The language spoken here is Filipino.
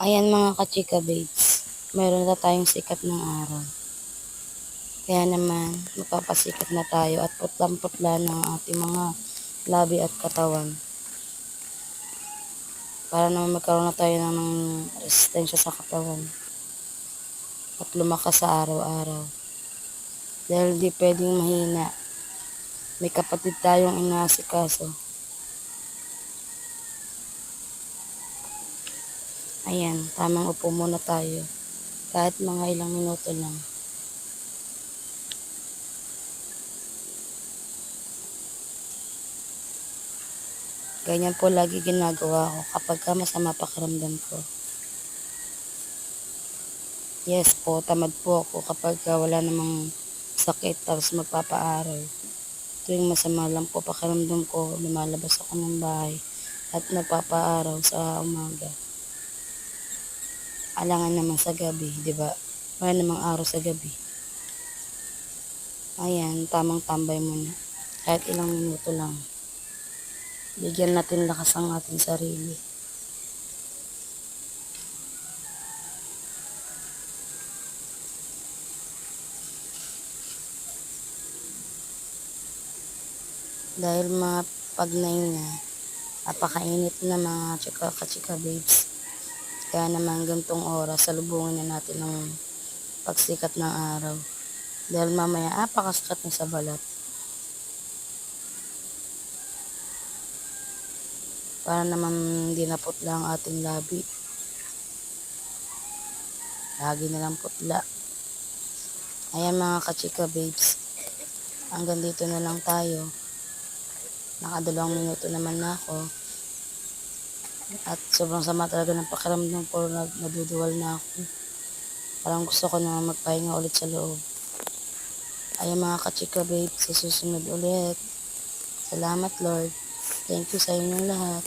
Ayan mga kachika babes, meron na tayong sikat ng araw. Kaya naman, magpapasikat na tayo at putlang-putla ng ating mga labi at katawan. Para naman magkaroon na tayo ng resistensya sa katawan. At lumakas sa araw-araw. Dahil di pwedeng mahina. May kapatid tayong inaasikaso. Ayan, tamang upo muna tayo. Kahit mga ilang minuto lang. Ganyan po lagi ginagawa ko kapag masama pakiramdam ko. Yes po, tamad po ako kapag wala namang sakit tapos magpapaaral. Tuwing masama lang po pakiramdam ko, lumalabas ako ng bahay at nagpapaaral sa umaga. Alangan naman sa gabi, di ba? Wala namang araw sa gabi. Ayan, tamang tambay muna. Kahit ilang minuto lang. Bigyan natin lakas ang ating sarili. Dahil mga pagnay na, napakainit na mga chika babes. Kaya naman gantong oras, salubungin na natin ng pagsikat ng araw. Dahil mamaya, apakasikat na sa balat. Para naman hindi na putla ang ating labi. Lagi na lang putla. Ayan mga kachika babes. Hanggang dito na lang tayo. Nakadalawang minuto naman na ako. At sobrang sama talaga ng pakiramdam ko, naduduwal na ako. Parang gusto ko na magpahinga ulit sa loob. Ayan mga kachika babes, sa susunod ulit. Salamat Lord. Thank you sa inyong lahat.